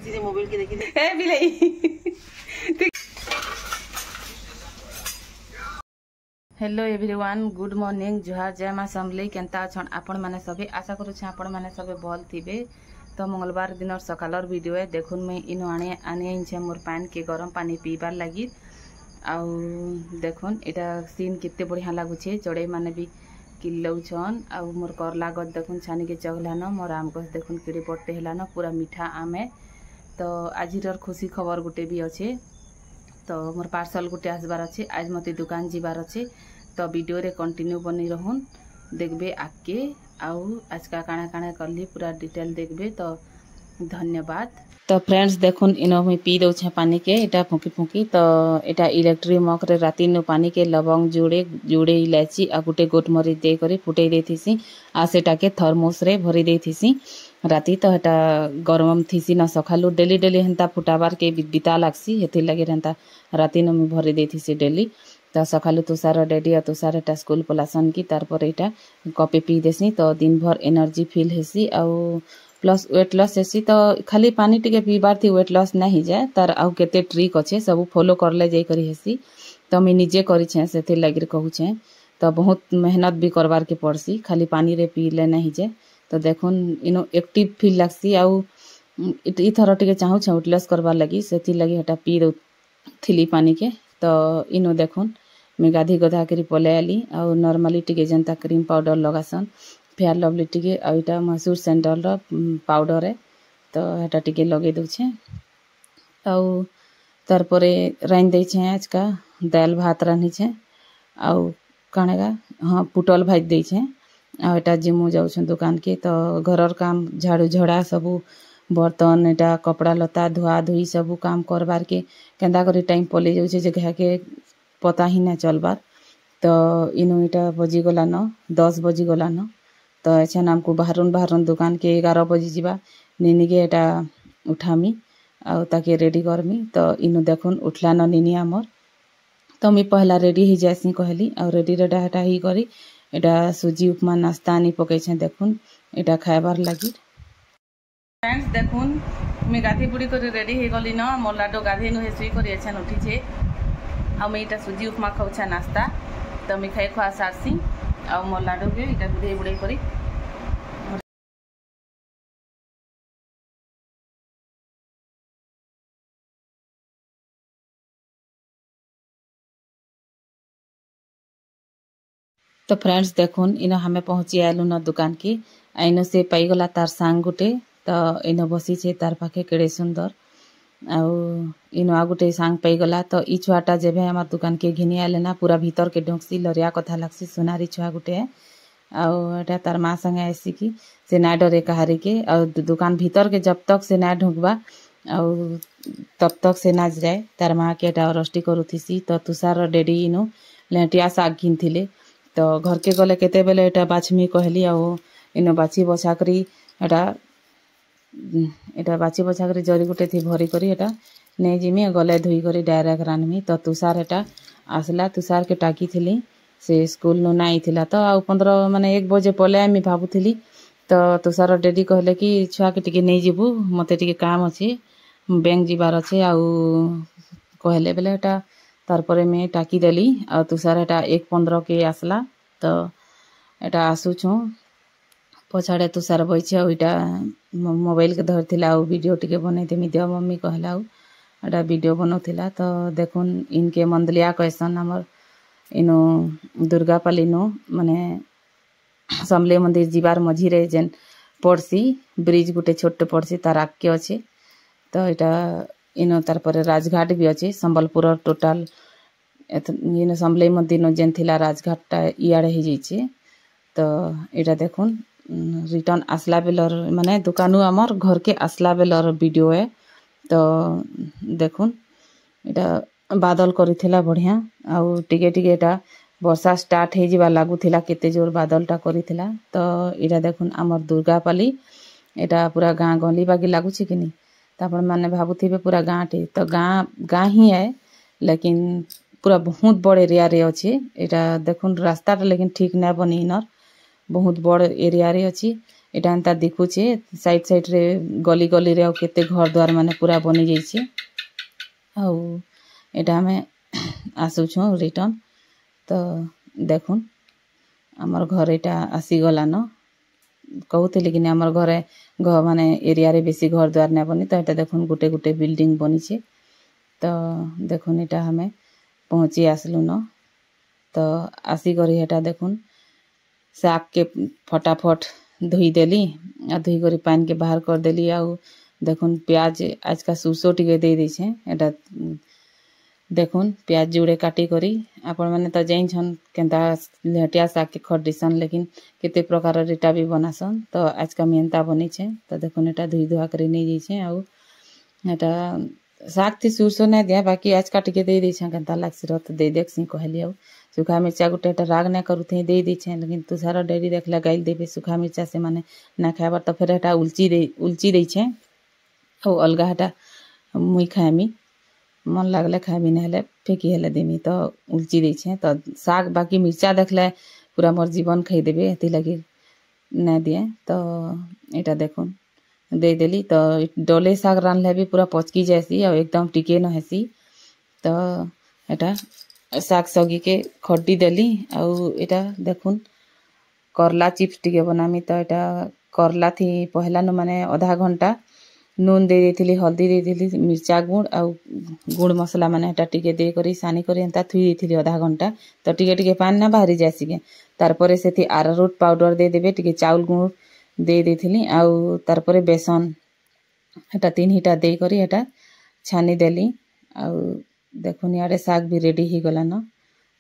खुशी से मोबाइल के देखी ए बिलाई। हेलो एवरीवन, गुड मॉर्निंग, जुहार, जय माँ समलेई। केनता अछन आपण माने सभी? आशा करूँ आपण माने सभी भल थिबे। तो मंगलवार दिन सकालर वीडियो है। देखुन मैं इनो आने मोर पान के गरम पानी पीबार लगी। आउ देखुन एटा सीन कितने बढ़िया लगुचे। चढ़ई माने भी किलौछन। आउ मोर करला गछ देखुन छानी के चगलान। मोर आम गछ देखुन केड़े बड़टे हेलान, पूरा मीठा आम है। तो आज खुशी खबर गुटे भी अच्छे। तो मोर पार्सल गुटे आसबार अच्छे। आज मत दुकान जीवार अच्छे। तो वीडियो रे कंटिन्यू बनी रहून, देखबे आगे। आउ आज का काना काना करली पूरा डिटेल देखबे। तो धन्यवाद। तो फ्रेंड्स देखुन इनो मुई पी दउछे पानी के। एटा फुकी फुकी तो एटा इलेक्ट्रिक मग रे राती नो पानी के लवंग जुड़े इलायची आ गुटे गोटमरी दे करी फुटई देथिसी। आ सेटा के थर्मोस रे भरी देथिसी राती। तो एटा गरम थीसी न सखालु डेली डेली हेंता फुटाबार के बिता लागसी। हेथि लगे हेंता राती नो मु भरी देथिसी डेली। तो सखालु तुषार डेडी आ तुषार एटा स्कूल पलासन की तारपर एटा कपे पी देसी। तो दिन भर एनर्जी फील हेसी आउ प्लस वेट लॉस हेसी। तो खाली पानी टिके पीबार थी वेट लॉस नहीं जाए। तार आउ केते ट्रिक अच्छे सब फॉलो करले जाई करी हेसी। तो मैं निजे करी छे सेथे लगी कहूछे। तो बहुत मेहनत भी करवार के पड़सी, खाली पानी रे पीले नहीं जाए। तो देखुन इनो एक्टिव फील लागसी। आउ ई थर टिके चाहू छे वेट लॉस करवार लगी, सेथि लगी हटा पी दो थिली पानी के। तो इनो देखुन मैं गाधी गधा करी पले आली। आउ नॉर्मली टिके जनता क्रीम पाउडर लगासन, फेयर लवली टिके आ इटा मसूर सैंडल रो पाउडर है। तो हटा टिके लगे दउछे। आउ तार परे राइन दे छे आज का दाल भात रानी छे। आउ कानेगा हाँ पुटल भाज दे छे। आ एटा जिमु जाउछन दुकान के। तो घरर काम झाड़ू झड़ा सबू बर्तन एटा कपड़ा लता धुआ धुई सबू काम करबार के केंदा करी टाइम पले जाउछे जे घा के पता ही ना चलबार। तो इनो इटा बजी गला न 10 बजी गला न। तो एछन हमको बाहरुन दुकान के 11 बजी जीवा निनी के एटा उठामी आउ ताके रेडी करमी। तो इनो देखुन उठला न निनी हमर। तो मी पहला रेडी ही जासी कहली आउ रेडी रेडा हटा ही करी एटा सुजी उपमा नाश्ता आनी पकै छे। देखुन एटा खाइबार लगी। फ्रेंड्स देखुन मी गाधी बुड़ी कर रेडी ही गली न। मोर लाडो गाधी नु हे सुई करी एछन उठी छे। आ मैं इटा सुजी उपमा खाउछा नाश्ता। तो मैं खाई खुआ सारसी आउ मोर लाडो के इटा बुड़े बुड़े करी। तो फ्रेंड्स देखुन इनो हमें पहुंची आलु न दुकान की। इनो से पाईगला तार सांग गुटे। तो इनो बसी छे तार पाखे केड़े सुंदर। आउ इनो आ गुटे सांग पाईगला। तो ई छुआटा जेबे हमार दुकान के घिनी आले ना पूरा भीतर के ढोंकसी लरिया कथा लागसी। सोनारी छुआ गुटे है। आउ एटा तार माँ संगे आइसी की से ना डरे कहारी के। आउ दुकान भीतर के जब तक से ना ढुकबा आउ तब तक से ना जाए। तार माँ के एटा रष्टी करुथिसी। तो तुषार डेडी इनो लेटिया साग घिन थिले। तो घर के गले केते बेले एटा बाछमी कहली। आउ इनो बाछी बछा करी एटा बाछी बछा करी जरी गुटे थी भरी करी एटा नै जिमी गले धुई करी डायरेक्ट रानमी। तो तुषार एटा आसला। तुषार के टाकी थिली से स्कूल नो नाई थिला। तो आउ 15 माने 1 बजे पले आमी भाबुथिली। तो तुषार डेडी कहले कि छुआ के टिके नै जिबू मते टिके काम अछि बैंक जीवार अछि। आउ कहले बेले एटा तार परे मैं टाकी देली। आ तुषार एटा 1:15 के आसला। तो एटा आसुछु पछाड़े तुषार बइछे। आ इटा मोबाइल के धरथिला आ वीडियो टिके बनै देमी दियो मम्मी कहला। एटा वीडियो बनौथिला। तो देखुन इनके मंदलिया कैसन हमर इनो दुर्गापाली नो माने समले मंदिर जीवार मझी रे जेन पड़सी ब्रिज गुटे छोटे पड़सी तार आगे अच्छे। तो एटा इनो तार परे राजघाट भी अच्छे। संबलपुर टोटाल इनो समले मंदिर नो जेन थिला राजघाट टा इयाड़े ही जाइछे। तो एटा देखुन रिटर्न आसला बेलर माने दुकानु हमर घर के आसला बेलर वीडियो है। तो देखुन एटा बादल करिथिला बढ़िया। आउ टिके टिके एटा वर्षा स्टार्ट हे जिबा लागुथिला केते जोर बादल टा करिथिला। तो एटा देखुन हमर दुर्गापाली एटा पूरा गाँ गली बागी लागुछि कि नहीं। तो आपण माने भाबुथिबे पूरा गाँ टे। तो गाँ ही है लेकिन पूरा बहुत बड़ एरिया रे अछि। एटा देखुन रास्ता टा लेकिन ठीक ना बनी इनर बहुत बड़ एरिया रे अछि। एटा एंता दिखुचे साइड साइड रे गली गली रे केते घर द्वार माने पूरा बनी जाइए आउ एटा हमें आसुछो रिटर्न तो देखुन आमर घर एटा आसीगलान कहते कि आमर घरे घर माने एरिया रे बेसी घर द्वार नहीं बनी तो एटा देखुन गुटे गुटे बिल्डिंग बनीचे तो देखुन एटा हमें पहुँची आसलु न तो आसिक एटा देखुन साग के फटाफट धोई देली आ धोई कर पानी के बाहर कर देली आउ देखुन प्याज आज का सुसो टिके दे देछे एटा देखुन प्याज जुड़े काटी करी आपण माने तो जाइन छन केनता लेटिया साग के खरदिसन लेकिन केते प्रकार रेटा भी बनासन तो आज का मेनता बनी छे तो देखुन एटा धोई धुआ करी नहीं जाइछे आउ एटा साग थी सुरसो नहीं दिया बाकी आज का टिके दे देछे केनता लागसी रत दे देखसी कहली आउ सुखा मिर्चा गुटे एटा राग नहीं करूथे दे देछे लेकिन तुषार डेरी देखला गाइल देबे सुखा मिर्चा से माने ना खाइबार तो फिर एटा उलची देछे आउ अलगा एटा मुई खाएमी मन लगले खाइबी ना हेले फेंकी हेले देमी तो उलची देछे तो साग बाकी मिर्चा देखले पूरा मोर जीवन खाई देबे एति लगी नहीं दिए तो एटा देखुन दे देली तो डोले साग रांधले भी पूरा पचकी जैसी और एकदम टिके न हेसी तो एटा साग सगी के खड्डी देली आउ एटा देखुन करला चिप्स टिके बनामी तो एटा करला थी पहला न माने आधा घंटा नून दे देथिली हल्दी दे देथिली मिर्चा गुड़ आउ गुड़ मसला माने एटा टिके दे करी सानी करी एंता थुई देथिली आधा घंटा तो टिके टिके पानी ना बाहरी जासी के तारपरे सेथि अरारोट पाउडर दे देबे टिके चाउल गुड़ दे देथिली आउ तारपरे बेसन एटा तीन हिटा दे करी एटा छानी देली आउ देखुन यारे साग भी रेडी ही गला न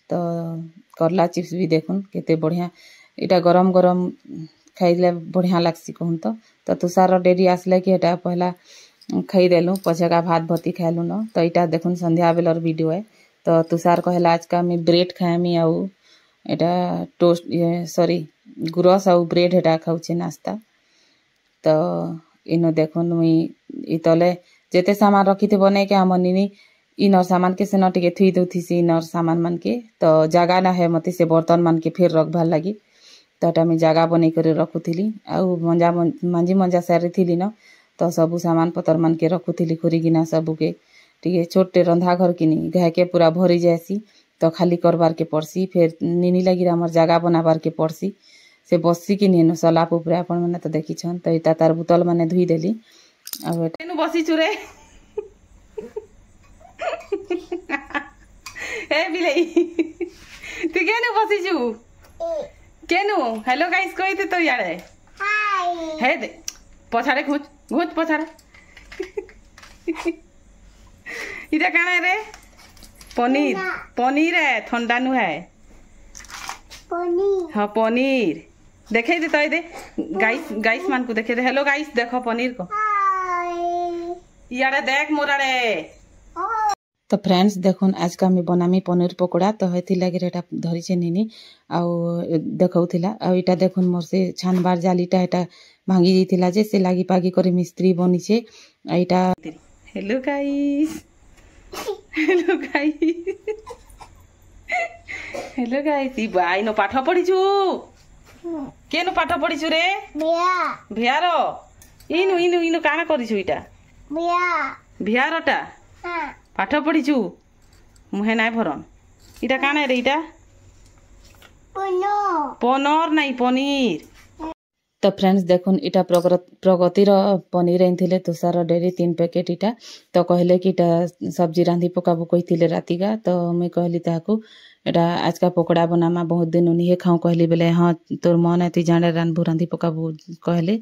तो करला चिप्स भी देखुन केते बढ़िया एटा गरम गरम खाइले बढ़िया लागसी कहूँ तो तुषार डेरी आसले कि एटा पहला खाई देलु पछेका भात भती खाइलु न तो एटा देखुन संध्या बेलर वीडियो है तो तुषार कहला आज का मैं ब्रेड खाएमी आउ एटा टोस्ट सॉरी गुरस आउ ब्रेड एटा खाऊचे नाश्ता तो इनो देखुन मुई इतले जेते सामान रखी थे बने के हम निनी इनर सामान के से न टिके थुई दउथी इनर सामान मन के तो जगह ना है मते से बर्तन मन के फिर रखबार लगी तो एटा मैं जगह बनै कर रखुथिली आउ मंजी मंजा सारी थी न तो सबू सामान पतर मन के रखुथिली खुरी गिना सबू के टिके छोटे रंधा घर किनी घाय के पूरा भरी जाएसी तो खाली करबार के पड़सी फिर निनी लगी हमर जगह बनाबार के पड़सी से बसी कि नहीं सलाप उपरे आपण माने तो देखी छन तो इता तार बोतल माने धुई देली अब एनु बसी चुरे ए बिलाई तू केनु बसी छु केनु हेलो गाइस कहते तो यारे हाय हे दे पछाड़े घुच घुच पछाड़े इटा काना रे पनीर पनीर है ठंडा नु है पनीर हाँ पनीर देखे दे तो दे गाइस गाइस मान को देखे दे हेलो गाइस देखो पनीर को यारे देख मोरा रे तो फ्रेंड्स देखुन आज का मैं बनामी पनीर पकोड़ा तो हेती लगे एटा धरी छे निनी आउ देखौथिला आ एटा देखुन मोर से छानबार जालीटा एटा भांगी जैथिला जे से लागी पागी करे मिस्त्री बनी छे एटा hello guys hello guys hello guys ई बाई नो पाठ पढी छु के नो पाठ पढी छु रे भिया भियारो इनु इनु इनु काना करी छु इटा भिया भियारोटा हां पाठ पढ़ी छु मुहे नाय भरन इटा काना रे इटा पनर नहीं पनीर तो फ्रेंड्स देखुन इटा प्रगतिर पनीर आनी तुषार डेरी 3 पैकेट इटा तो कहले कि इटा सब्जी रांधि पकाबू कही राति का तो मुई कहली ताकू एटा आज का पकोड़ा बनामा बहुत दिन उन्हीं खाऊँ कहली बेले हाँ तोर मन है जाने रांधबू रांधि पकाबू कहले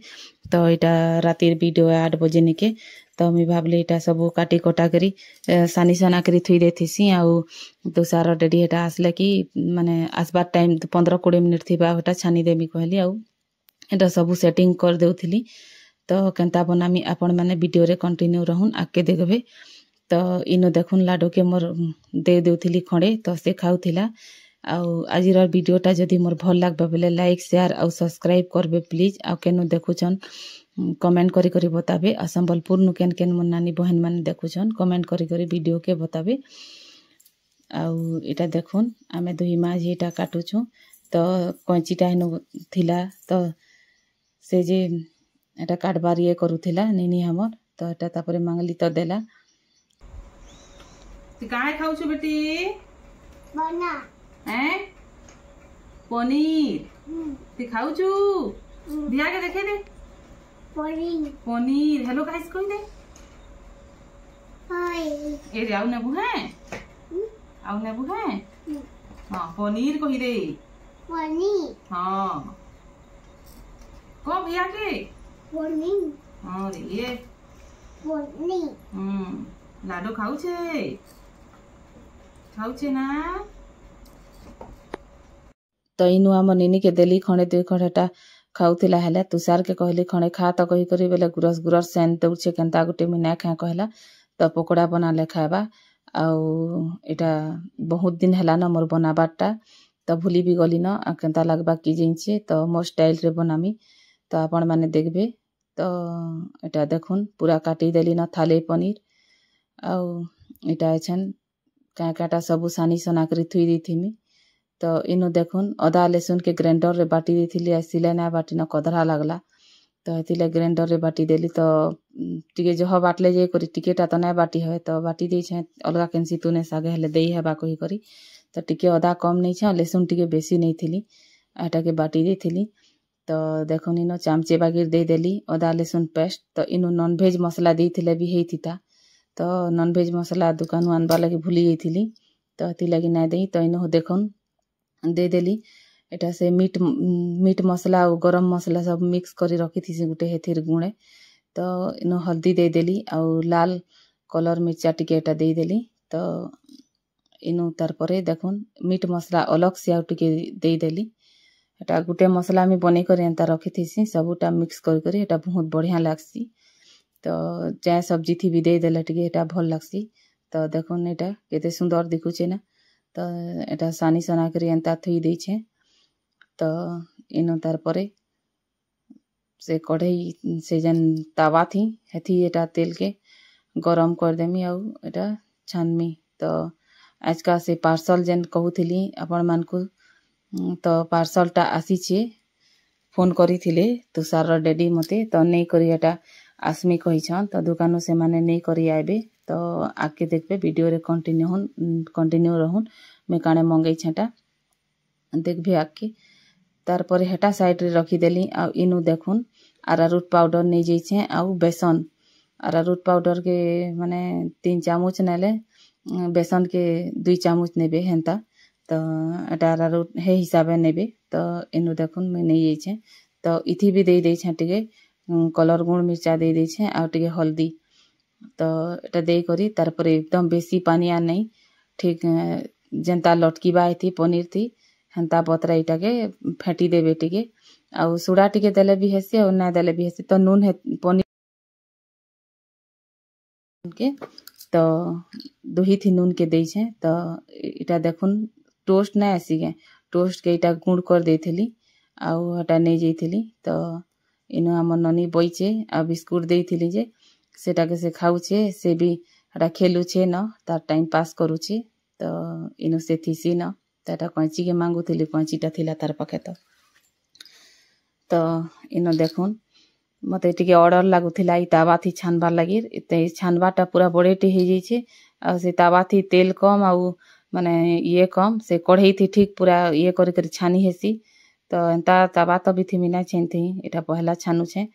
तो इटा रातिर वीडियो 8 बजे निके तो मुई भावली इटा सब काटी कटा करी सानी सना करी थुई देथिसी आउ तुषार डेडी एटा आसले कि माने आसबार टाइम 15-20 मिनिट थिबा ओटा छानी देमी कहली आउ एटा सब सेटिंग कर देउथिली तो केनता बनामी आपण माने वीडियो रे कंटिन्यू रहून आके देखबे तो इनो देखुन लाडो के मोर दे देउथिली खड़े तो से खाउथिला आउ आजिर वीडियोटा जदि मोर भल लागबे बेले लाइक शेयर आउ सब्सक्राइब करबे प्लीज आउ केनु देखुछन कमेंट करी करी बताबे आ संबलपुर नु केन केन मोर नानी बहन माने देखुछन कमेंट करी करी वीडियो के बताबे आउ एटा देखुन आमे दुई माझी एटा काटुछु तो कैंचीटा हेनु थिला तो से जे एटा काटबार ये करूथिला निनी हमर तो एटा तापरे मांगली तो देला। तू काहे खाऊ छु बेटी? बना हैं पनीर तू खाऊ छु? दिया के देखे दे पनीर पनीर। हेलो गाइस कोई दे हाय ए रे आउ नेबू हैं आउ नेबू हैं हां पनीर कहि दे पनीर हां को भैया के पनीर हां रे ये पनीर लाडू खाऊ छे ना तो इनु आम निनी के देली खणे दुई खड़ेटा खाऊला हेले तुषार के कहली खणे खा तो कही करी बेले गुरस गुरस सेन दौड़े केनता गोटे मुई ना खाए कहला तो पकोड़ा बनाले खाएबा आउ एटा बहुत दिन हैला न मोर बनाबाटा तो भूली भी गली न केनता लगबा की जिनछे तो मो स्टाइल रे बनामी तो आपण माने देखबे। तो एटा देखुन पूरा काटी देली न थाले पनीर आउ एटा एछन का काटा सबु सानी सना करी थुई देथिमी। तो इनु देखुन अदा लहसुन के ग्राइंडर रे बाटी देथिली आसिले ना बाटी न कदरा लागला तो हेतिले ग्राइंडर रे बाटी देली तो टिके जह बाटले जे करी टिकेटा तो ना बाटी है तो बाटी दे छे अलगा केनसी तुने सागे हेले देई हेबा कही करी तो टिके अदा कम नहीं छे लहसुन टिके बेसी नहीं थिली आटा के बाटी देथिली। तो देखुन इनो चामचे बागिर दे देली अदा लहसुन पेस्ट तो इनु नॉन वेज मसला देथिले भी हेतिता तो नॉन वेज मसला दुकान आनबा लगी भूली गईथिली तो हेति लगी ना देई तो इनो देखुन दे देली एटा से मीट मसला और गरम मसला सब मिक्स करी रखी थी गुटे हेथिर गुणे तो इनो हल्दी दे देली और लाल कलर मिर्चा टिके एटा दे देली तो इनु तार परे देखुन मीट मसला अलग से आउ टिके दे देली एटा गुटे मसला में बने कर एंता रखी थी सबुटा मिक्स कर करी एटा बहुत बढ़िया लागसी तो चाहे सब्जी थी भी दे देला टिके एटा भल लागसी। तो देखुन एटा केते सुंदर दिखुचे ना तो एटा सानी सना करी एंता थुई दे छे तो इनो तार परे से कढ़ई से जन तावा थी हेथी एटा तेल के गरम कर देमी आउ एटा छानमी। तो आज का से पार्सल जेन कहूथिली आपण मानकु तो पार्सल टा आसी छे फोन करी थिले तुषार डैडी मते तो नहीं करी एटा आसमी कही छन तो दुकान से माने नहीं करी आबे तो आके देखबे वीडियो रे कंटिन्यू रहून मैं काने मंगई छेटा देखबे आके तार पर हेटा साइड रे रखी देली आ इनु देखुन अरारूट पाउडर नहीं जाइछे आउ बेसन अरारूट पाउडर के माने 3 चामच नेले बेसन के 2 चामच नेबे हेंता तो एटा अरारूट हे हिसाबे नेबे तो इनु देखुन मैं नहीं जाइछे तो इथि भी दे छे टिके कलर गुण मिर्चा दे छे आ टिके हल्दी तो एटा दे करी तार पर एकदम बेसी पानी आ नहीं ठीक जेंता लटकीबा थी पनीर थी हेंता बतरा इटा के फेंटी देबे टिके आ सुड़ा टिके देले भी हेसी और ना देले भी हेसी तो नून है पनीर के तो दुही थी नून के दे छे तो इटा देखुन टोस्ट ना आसी गे टोस्ट के इटा गुड़ कर देथिली आउ हटा नहीं जाइथिली तो इनो हमर ननी बइचे आ बिस्कुट देथिली जे सेटा के से खाउछे से भी हटा खेलुछे न तार टाइम पास करूछे तो इनो से थीसी न ताटा कैंची के मांगुथिली कैंचीटा थिला तार पाखे तो इनो देखुन मते टिके ऑर्डर लागुथिला ई तावा थी छानबार लागि ते छानबाटा पूरा बड़ेटे हे जाइछे आ से तावा थी तेल कम आउ माने ये कम से कढ़ई थी ठीक पूरा ये करी करी छानी हेसी तो एंता तावा तो भी थी मिना छेन थी एटा पहला छानु छे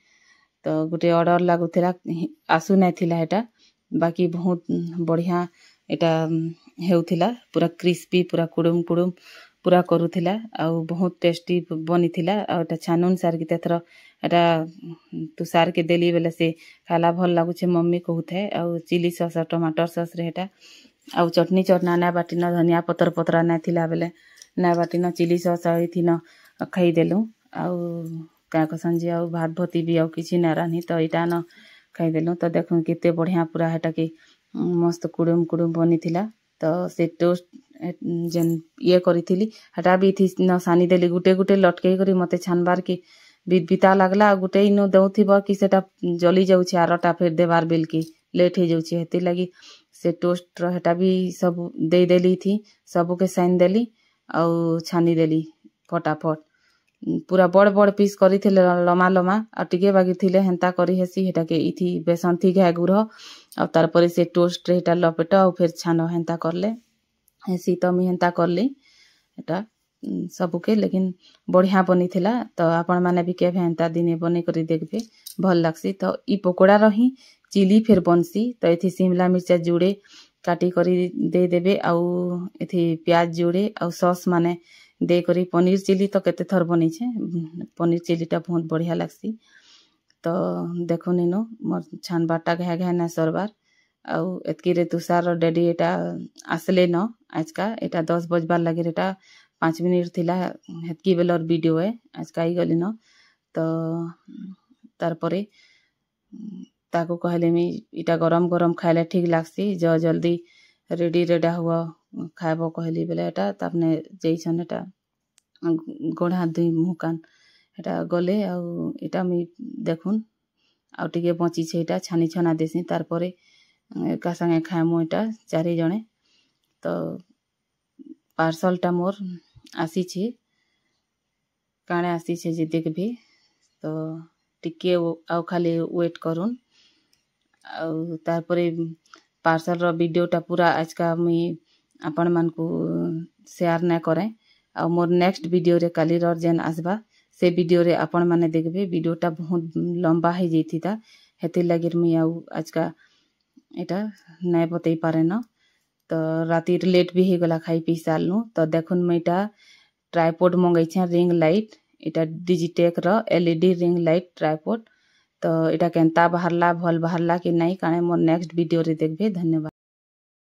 तो गुटे ऑर्डर लागुथिला आसु नै थिला एटा बाकी बहुत बढ़िया एटा हेउथिला पूरा क्रिस्पी पूरा कुडुम कुडुम पूरा करूथिला आउ बहुत टेस्टी बनीथिला आ एटा छानुन सार की तेथर एटा तुषार के देली बेले से खाला भल लागुछे मम्मी कहूथे आउ चिली सॉस और टमाटर सॉस रे एटा आउ चटनी चटना ना बाटी न धनिया पतर पतरा ना थिला बेले ना बाटी न चिली सॉस आई थी न खाई देलु आउ का कसन जे आउ भात भती भी आउ किछि ना रानी तो इटा न खाई देलु तो देखुन केते बढ़िया पूरा हेटा के मस्त कुडुम कुडुम बनीथिला तो से टोस्ट जेन ये करिथिली हटा भी थी न सानी देली गुटे गुटे लटके करी मते छानबार के बिता लागला गुटे इनो दउथिबा कि सेटा जली जाउछे आरटा फेर देबार बेल की लेट हे जाउछे हेति लागि से टोस्ट हेटा भी सब दे देली थी सबो के साइन देली आउ छानी देली फटाफट पूरा बड़ बड़ पीस करिथिले लमा लमा आ टिके बाकी थिले हेंता करी हेसी हेटा के इथि बेसन थी घाय गुरह आ तार परे से टोस्ट रे हेटा लपेट आ फिर छानो हेंता करले हेसी तो मी हेंता करली एटा सबके लेकिन बढ़िया बनी थिला तो आपण माने भी केभे हेंता दिने बने करी देखबे भल लागसी। तो ई पकोड़ा रही चिली फिर बनसी तो एथि शिमला मिर्चा जोड़े काटी करी दे देबे आउ एथि प्याज जोड़े आउ सॉस माने दे करी पनीर चिली तो केते थर बनी छे पनीर चिली टा बहुत बढ़िया लागसी। तो देखो नीनो मोर छान बाटा घाय घाय ना सरबार आउ एतकी रे तुषार डैडी एटा आसले न आज का एटा 10 बजबार लगे एटा 5 मिनिट थिला हेतकी बेलर वीडियो है आज का आई गली न। तो तार परे ताको कहले मी इटा गरम गरम खाइले ठीक लागसी जो जल्दी रेडी रेडा हुआ खाइबो कहली बेले एटा तापने जैसन एटा गोढ़ा दुई मुहकान एटा गले आउ एटा मी देखुन आउ टिके बची छे एटा छानी छना देसी तार परे एका संगे खाइमु एटा चारि जणे। तो पार्सल टा मोर आसी छे काणे आसी छे जे देखबे तो टिके आउ खाली वेट करूँ आउ तार परे पार्सल रो वीडियो टा पूरा आज का मुई आपण मान को शेयर ना करे आ मोर नेक्स्ट वीडियो रे काली रो जेन आसबा से वीडियो रे आपण माने देखबे वीडियो टा बहुत लंबा है जेथिता हेति लागि मुई आउ आज का एटा नै बतई पारे न। तो राती लेट भी हो गला खाई पी सालनु तो देखुन मैं एटा ट्राइपॉड मंगाई छे रिंग लाइट एटा डिजिटेक रो एलईडी रिंग लाइट ट्राइपॉड तो एटा केनता बाहरला भल बाहरला कि नहीं काणे मोर नेक्स्ट वीडियो रे देखबे। धन्यवाद।